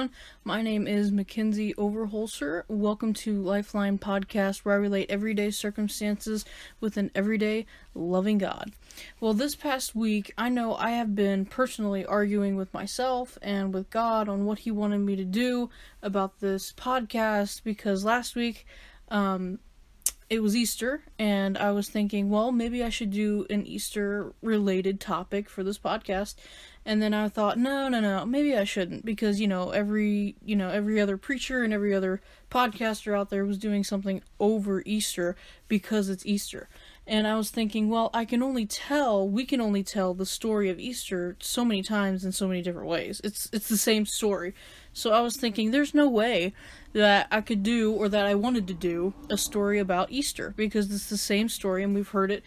everyone. My name is Mackenzie Overholser. Welcome to Lifeline Podcast, where I relate everyday circumstances with an everyday loving God. Well, this past week, I know I have been personally arguing with myself and with God on what He wanted me to do about this podcast, because last week, it was Easter, and I was thinking, well, maybe I should do an Easter-related topic for this podcast. And then I thought, no, maybe I shouldn't, because, every other preacher and every other podcaster out there was doing something over Easter because it's Easter. And I was thinking, well, we can only tell the story of Easter so many times in so many different ways. It's the same story. So I was thinking, there's no way that I could do, or that I wanted to do, a story about Easter, because it's the same story, and we've heard it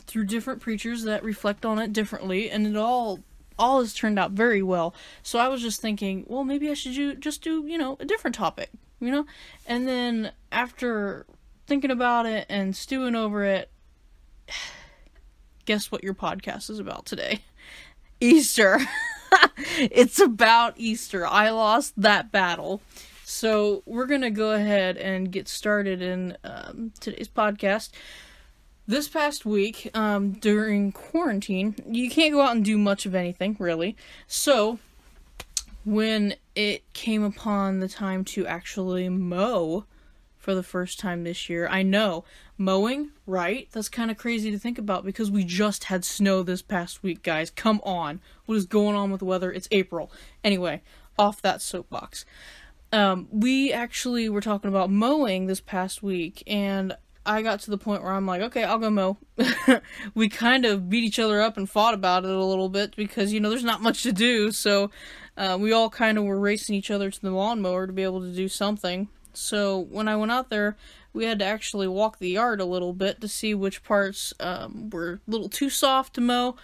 through different preachers that reflect on it differently, and it all has turned out very well. So I was just thinking, well, maybe I should do a different topic, And then after thinking about it and stewing over it, guess what your podcast is about today? Easter. It's about Easter. I lost that battle. So we're going to go ahead and get started in today's podcast. This past week, during quarantine, you can't go out and do much of anything, really. So, when it came upon the time to actually mow for the first time this year, I know, mowing, right? That's kind of crazy to think about, because we just had snow this past week, guys. Come on. What is going on with the weather? It's April. Anyway, off that soapbox. We actually were talking about mowing this past week, and I got to the point where I'm like, okay, I'll go mow. We kind of beat each other up and fought about it a little bit, because, there's not much to do, so we all kind of were racing each other to the lawnmower to be able to do something. So when I went out there, we had to actually walk the yard a little bit to see which parts were a little too soft to mow,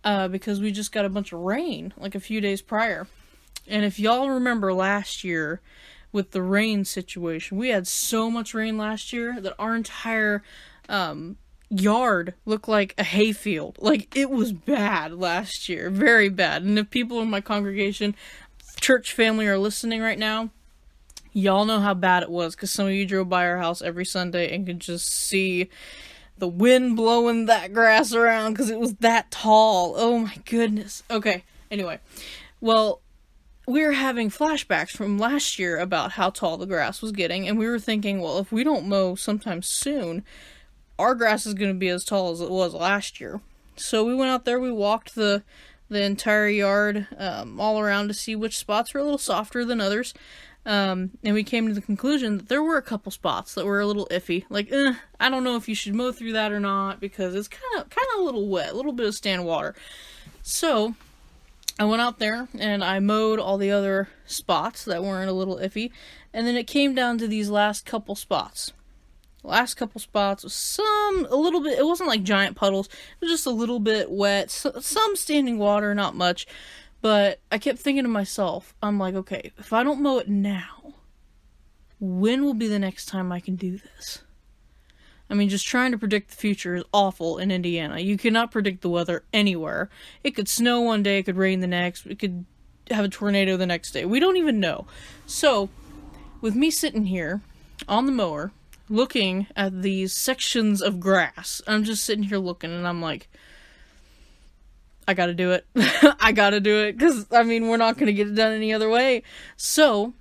because we just got a bunch of rain, like a few days prior. And if y'all remember last year, with the rain situation, we had so much rain last year that our entire yard looked like a hayfield. Like, it was bad last year. Very bad. And if people in my congregation, church family, are listening right now, y'all know how bad it was, because some of you drove by our house every Sunday and could just see the wind blowing that grass around, because it was that tall. Oh my goodness. Okay, anyway. Well, we were having flashbacks from last year about how tall the grass was getting, and we were thinking, well, if we don't mow sometime soon, our grass is going to be as tall as it was last year. So we went out there, we walked the entire yard all around to see which spots were a little softer than others, and we came to the conclusion that there were a couple spots that were a little iffy. Like, I don't know if you should mow through that or not, because it's kind of a little wet, a little bit of stand water. So I went out there and I mowed all the other spots that weren't a little iffy, and then it came down to these last couple spots. The last couple spots was a little bit, it wasn't like giant puddles, it was just a little bit wet, some standing water, not much, but I kept thinking to myself, I'm like, okay, if I don't mow it now, when will be the next time I can do this? I mean, just trying to predict the future is awful in Indiana. You cannot predict the weather anywhere. It could snow one day, it could rain the next, it could have a tornado the next day. We don't even know. So, with me sitting here on the mower, looking at these sections of grass, I'm just sitting here looking, and I'm like, I gotta do it. I gotta do it, because, we're not gonna get it done any other way. So,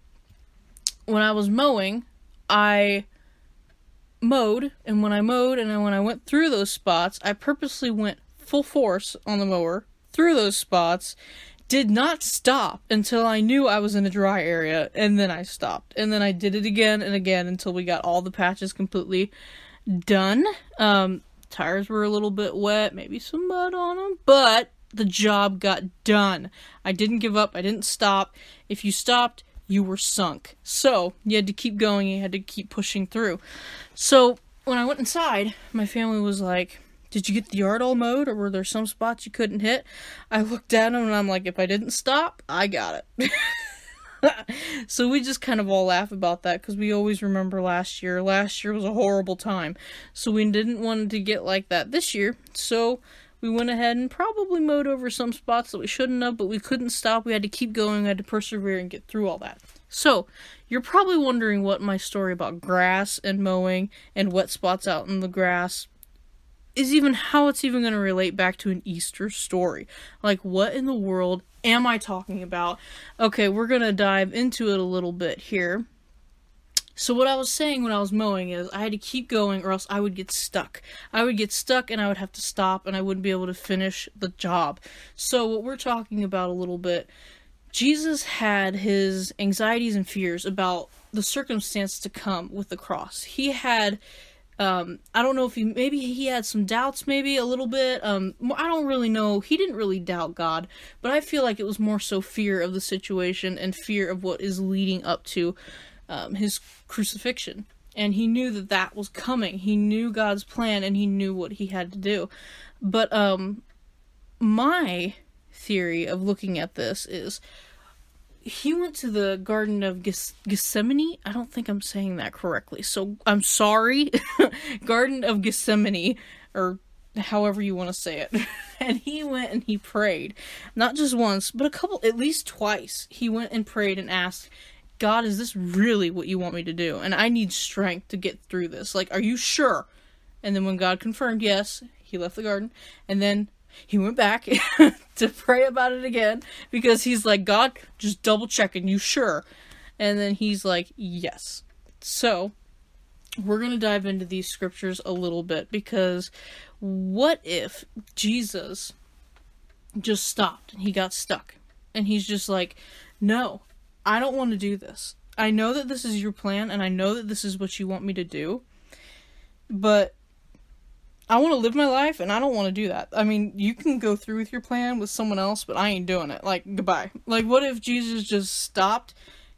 when I was mowing, I mowed, and when I mowed and when I went through those spots, I purposely went full force on the mower through those spots, did not stop until I knew I was in a dry area, and then I stopped, and then I did it again and again until we got all the patches completely done. Tires were a little bit wet, maybe some mud on them, but the job got done. I didn't give up, I didn't stop. If you stopped, you were sunk. So, you had to keep going, you had to keep pushing through. So, when I went inside, my family was like, did you get the yard all mowed, or were there some spots you couldn't hit? I looked at them, and I'm like, if I didn't stop, I got it. So we just kind of all laugh about that, because we always remember last year. Last year was a horrible time. So we didn't want it to get like that this year. So We went ahead and probably mowed over some spots that we shouldn't have, but we couldn't stop. We had to keep going. We had to persevere and get through all that. So, you're probably wondering what my story about grass and mowing and wet spots out in the grass is even, how it's even going to relate back to an Easter story. Like, what in the world am I talking about? Okay, we're going to dive into it a little bit here. So what I was saying when I was mowing is I had to keep going or else I would get stuck. I would get stuck and I would have to stop and I wouldn't be able to finish the job. So what we're talking about a little bit, Jesus had his anxieties and fears about the circumstance to come with the cross. He had I don't know if maybe he had some doubts, maybe a little bit. I don't really know. He didn't really doubt God, but I feel like it was more so fear of the situation and fear of what is leading up to his crucifixion. And he knew that that was coming. He knew God's plan and he knew what he had to do. But my theory of looking at this is he went to the Garden of Gethsemane. I don't think I'm saying that correctly, so I'm sorry. Garden of Gethsemane, or however you want to say it. And he went and he prayed. Not just once, but at least twice. He went and prayed and asked, God, is this really what you want me to do? And I need strength to get through this. Like, are you sure? And then when God confirmed yes, he left the garden. And then he went back to pray about it again, because he's like, God, just double checking, you sure? And then he's like, yes. So, we're going to dive into these scriptures a little bit, because what if Jesus just stopped and he got stuck? And he's just like, no, I don't want to do this. I know that this is your plan, and I know that this is what you want me to do, but I want to live my life, and I don't want to do that. I mean, you can go through with your plan with someone else, but I ain't doing it. Like, goodbye. Like, what if Jesus just stopped,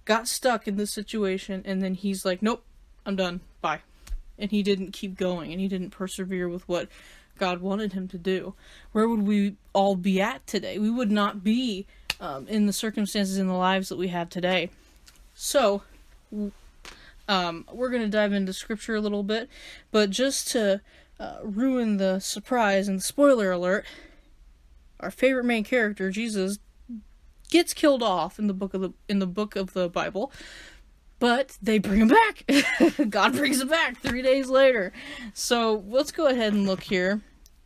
got stuck in this situation, and then he's like, nope, I'm done. Bye. And he didn't keep going, and he didn't persevere with what God wanted him to do. Where would we all be at today? We would not be in the circumstances in the lives that we have today. So, we're going to dive into scripture a little bit, but just to ruin the surprise and spoiler alert, our favorite main character, Jesus, gets killed off in the book of the Bible, but they bring him back. God brings him back 3 days later. So let's go ahead and look here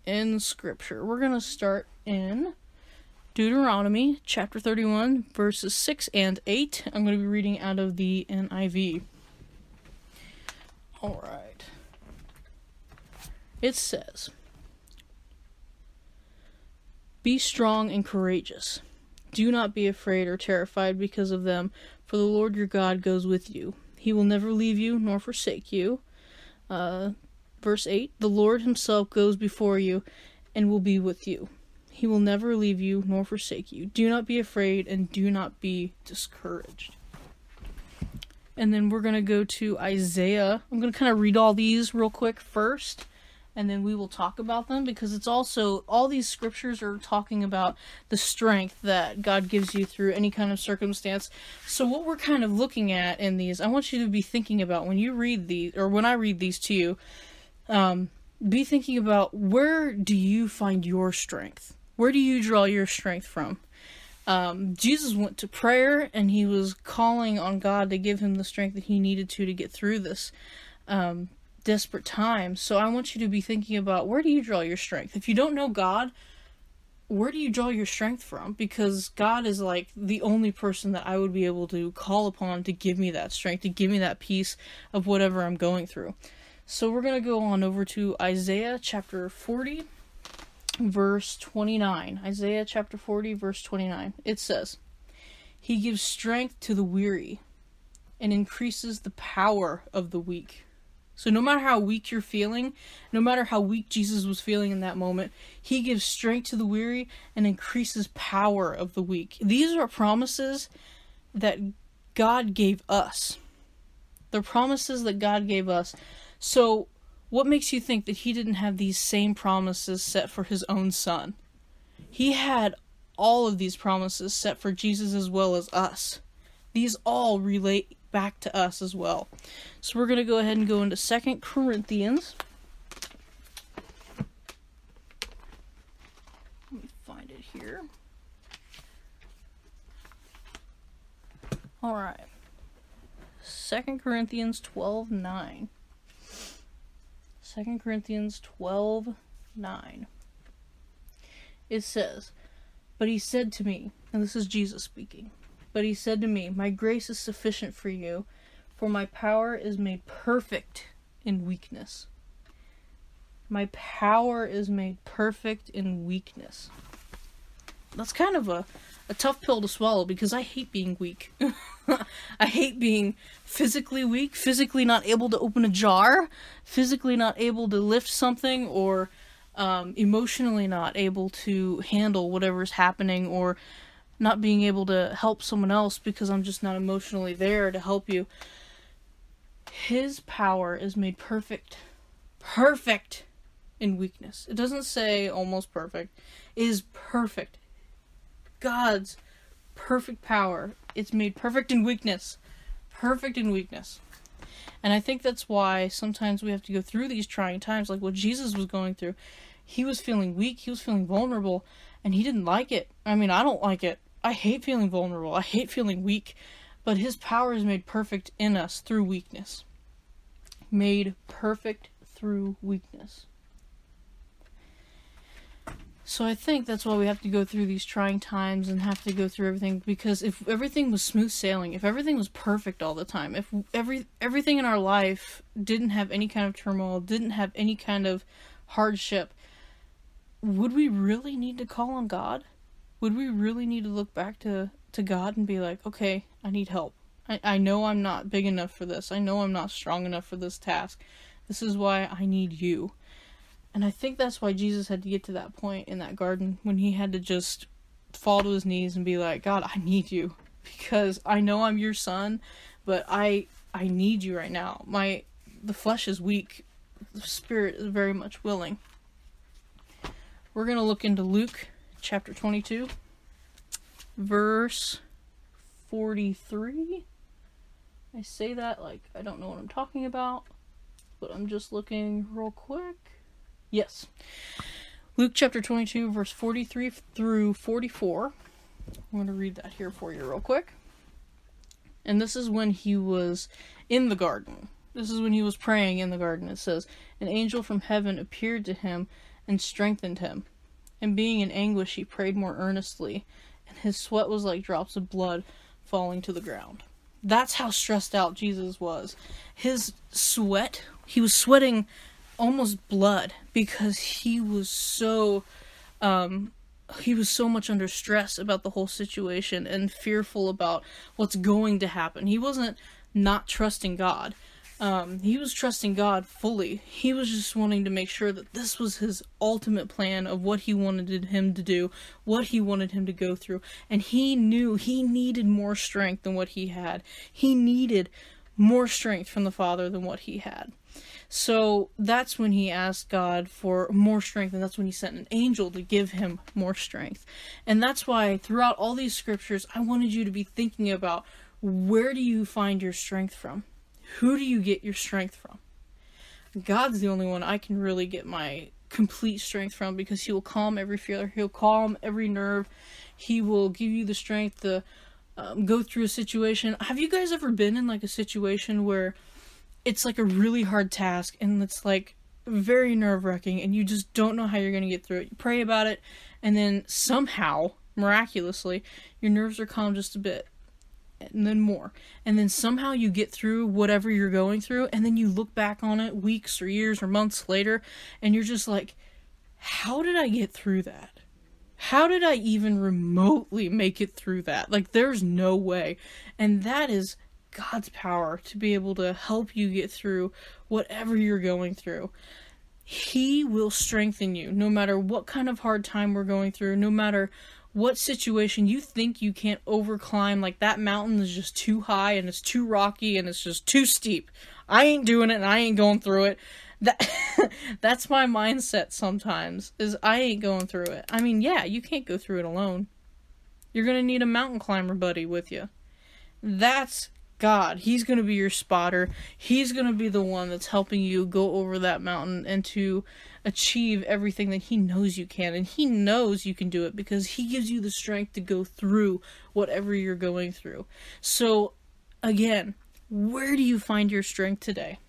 in scripture. We're going to start in Deuteronomy chapter 31 verses 6 and 8. I'm going to be reading out of the NIV. All right. It says, "Be strong and courageous. Do not be afraid or terrified because of them, for the Lord your God goes with you. He will never leave you nor forsake you." Verse 8, "The Lord himself goes before you and will be with you. He will never leave you nor forsake you. Do not be afraid and do not be discouraged." And then we're going to go to Isaiah. I'm going to kind of read all these real quick first, and then we will talk about them, because it's also, all these scriptures are talking about the strength that God gives you through any kind of circumstance. So what we're kind of looking at in these, I want you to be thinking about when you read these, or when I read these to you, be thinking about, where do you find your strength? Where do you draw your strength from? Jesus went to prayer, and he was calling on God to give him the strength that he needed to get through this desperate time. So I want you to be thinking about, where do you draw your strength? If you don't know God, where do you draw your strength from? Because God is like the only person that I would be able to call upon to give me that strength, to give me that peace of whatever I'm going through. So we're going to go on over to Isaiah chapter 40, verse 29. Isaiah chapter 40, verse 29. It says, "He gives strength to the weary and increases the power of the weak." So no matter how weak you're feeling, no matter how weak Jesus was feeling in that moment, he gives strength to the weary and increases power of the weak. These are promises that God gave us. They're promises that God gave us. So what makes you think that he didn't have these same promises set for his own son? He had all of these promises set for Jesus as well as us. These all relate back to us as well. So we're going to go ahead and go into 2 Corinthians. Alright. 2 Corinthians 12:9. 2 Corinthians 12:9. It says, "But he said to me," and this is Jesus speaking, "But he said to me, my grace is sufficient for you, for my power is made perfect in weakness." My power is made perfect in weakness. That's kind of a tough pill to swallow, because I hate being weak. I hate being physically weak, physically not able to open a jar, physically not able to lift something, or emotionally not able to handle whatever's happening, or not being able to help someone else because I'm just not emotionally there to help you. His power is made perfect in weakness. It doesn't say almost perfect. It is perfect. God's perfect power. It's made perfect in weakness. Perfect in weakness. And I think that's why sometimes we have to go through these trying times, like what Jesus was going through. He was feeling weak, he was feeling vulnerable, and he didn't like it. I mean, I don't like it. I hate feeling vulnerable. I hate feeling weak. But his power is made perfect in us through weakness. Made perfect through weakness. So I think that's why we have to go through these trying times and have to go through everything, because if everything was smooth sailing, if everything was perfect all the time, if everything in our life didn't have any kind of turmoil, didn't have any kind of hardship, would we really need to call on God? Would we really need to look back to God and be like, okay, I need help. I know I'm not big enough for this. I know I'm not strong enough for this task. This is why I need you. And I think that's why Jesus had to get to that point in that garden, when he had to just fall to his knees and be like, God, I need you. Because I know I'm your son, but I need you right now. The flesh is weak. The spirit is very much willing. We're going to look into Luke chapter 22, verse 43. I say that like I don't know what I'm talking about, but I'm just looking real quick. Yes. Luke chapter 22, verse 43 through 44. I'm going to read that here for you real quick. And this is when he was in the garden. This is when he was praying in the garden. It says, "An angel from heaven appeared to him and strengthened him. And being in anguish, he prayed more earnestly, and his sweat was like drops of blood falling to the ground." That's how stressed out Jesus was. His sweat, he was sweating almost blood, because he was so much under stress about the whole situation and fearful about what's going to happen. He wasn't not trusting God. He was trusting God fully. He was just wanting to make sure that this was his ultimate plan of what he wanted him to do, what he wanted him to go through. And he knew he needed more strength than what he had. He needed more strength from the Father than what he had. So that's when he asked God for more strength, and that's when he sent an angel to give him more strength. And that's why throughout all these scriptures, I wanted you to be thinking about, where do you find your strength from? Who do you get your strength from? God's the only one I can really get my complete strength from, because he will calm every fear, he'll calm every nerve, he will give you the strength to go through a situation. Have you guys ever been in like a situation where it's like a really hard task and it's like very nerve-wracking and you just don't know how you're going to get through it? You pray about it, and then somehow, miraculously, your nerves are calm just a bit, and then more, and then somehow you get through whatever you're going through, and then you look back on it weeks or years or months later, and you're just like, how did I get through that? How did I even remotely make it through that? Like, there's no way. And that is God's power to be able to help you get through whatever you're going through. He will strengthen you no matter what kind of hard time we're going through, no matter what situation you think you can't overclimb, like that mountain is just too high and it's too rocky and it's just too steep. I ain't doing it and I ain't going through it. That's my mindset sometimes, is I ain't going through it. I mean, yeah, you can't go through it alone. You're going to need a mountain climber buddy with you. That's God. He's going to be your spotter. He's going to be the one that's helping you go over that mountain and to achieve everything that he knows you can. And he knows you can do it because he gives you the strength to go through whatever you're going through. So again, where do you find your strength today?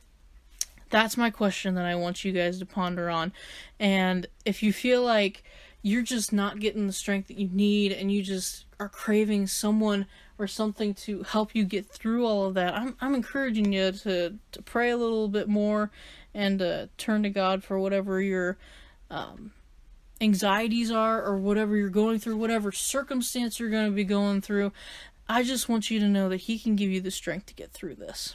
That's my question that I want you guys to ponder on. And if you feel like you're just not getting the strength that you need and you just are craving someone or something to help you get through all of that, I'm encouraging you to pray a little bit more and turn to God for whatever your anxieties are, or whatever you're going through, whatever circumstance you're going to be going through. I just want you to know that He can give you the strength to get through this.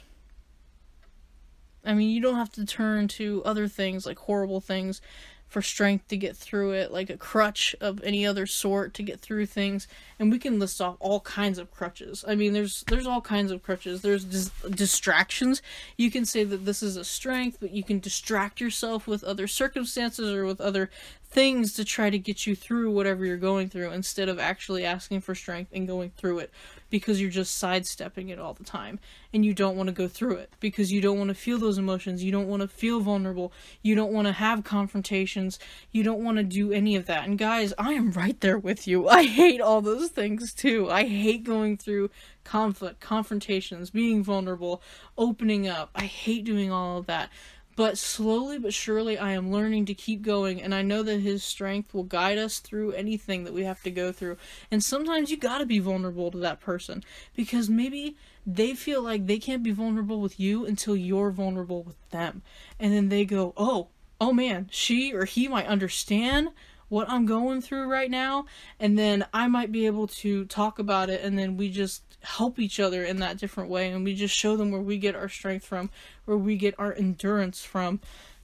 I mean, you don't have to turn to other things, like horrible things, for strength to get through it, like a crutch of any other sort to get through things. And we can list off all kinds of crutches. I mean, there's all kinds of crutches. There's distractions. You can say that this is a strength, but you can distract yourself with other circumstances or with other things to try to get you through whatever you're going through, instead of actually asking for strength and going through it, because you're just sidestepping it all the time and you don't want to go through it because you don't want to feel those emotions. You don't want to feel vulnerable. You don't want to have confrontations. You don't want to do any of that. And guys, I am right there with you. I hate all those things too. I hate going through conflict, confrontations, being vulnerable, opening up. I hate doing all of that. But slowly but surely, I am learning to keep going, and I know that His strength will guide us through anything that we have to go through. And sometimes you gotta be vulnerable to that person, because maybe they feel like they can't be vulnerable with you until you're vulnerable with them. And then they go, oh man, she or he might understand what I'm going through right now, and then I might be able to talk about it, and then we just help each other in that different way, and we just show them where we get our strength from, where we get our endurance from.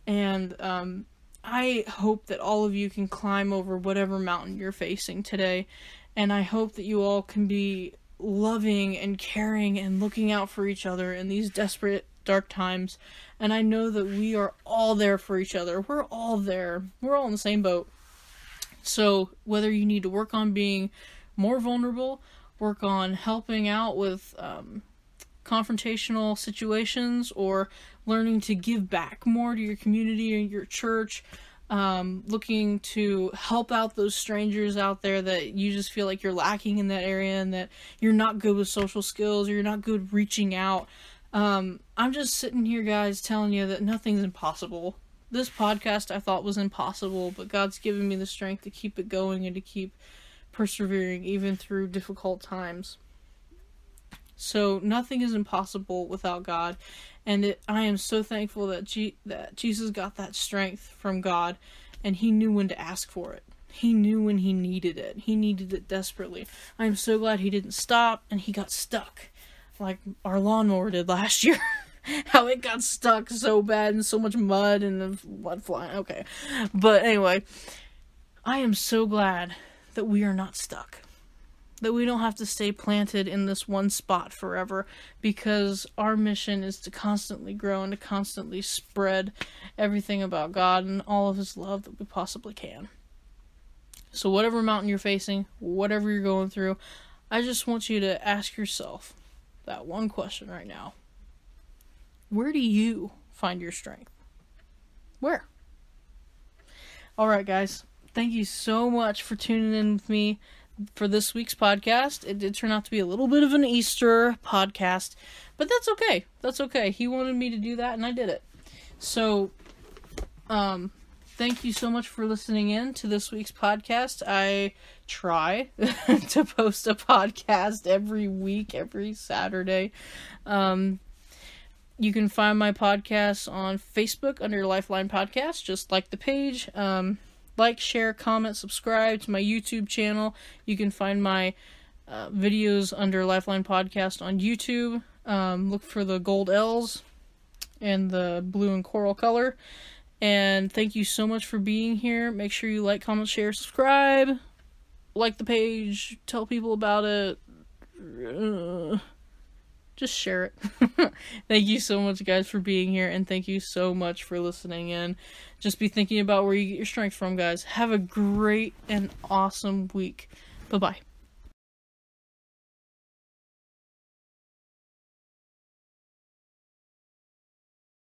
And I hope that all of you can climb over whatever mountain you're facing today, and I hope that you all can be loving and caring and looking out for each other in these desperate, dark times. And I know that we are all there for each other. We're all there. We're all in the same boat. So whether you need to work on being more vulnerable, work on helping out with confrontational situations, or learning to give back more to your community or your church, looking to help out those strangers out there that you just feel like you're lacking in that area, and that you're not good with social skills, or you're not good reaching out. I'm just sitting here, guys, telling you that nothing's impossible. This podcast I thought was impossible, but God's given me the strength to keep it going and to keep persevering even through difficult times. So nothing is impossible without God, and I am so thankful that Jesus got that strength from God, and He knew when to ask for it. He knew when He needed it. He needed it desperately. I am so glad He didn't stop and He got stuck, like our lawnmower did last year. How it got stuck so bad and so much mud and the mud flying. Okay. But anyway, I am so glad that we are not stuck. That we don't have to stay planted in this one spot forever, because our mission is to constantly grow and to constantly spread everything about God and all of His love that we possibly can. So whatever mountain you're facing, whatever you're going through, I just want you to ask yourself that one question right now. Where do you find your strength? Where? Alright, guys. Thank you so much for tuning in with me for this week's podcast. It did turn out to be a little bit of an Easter podcast, but that's okay. That's okay. He wanted me to do that, and I did it. So, thank you so much for listening in to this week's podcast. I try to post a podcast every week, every Saturday. You can find my podcast on Facebook under Lifeline Podcast. Just like the page. Like, share, comment, subscribe to my YouTube channel. You can find my videos under Lifeline Podcast on YouTube. Look for the gold L's and the blue and coral color. And thank you so much for being here. Make sure you like, comment, share, subscribe. Like the page. Tell people about it. Just share it. Thank you so much, guys, for being here, and thank you so much for listening in. Just be thinking about where you get your strength from, guys. Have a great and awesome week. Bye-bye.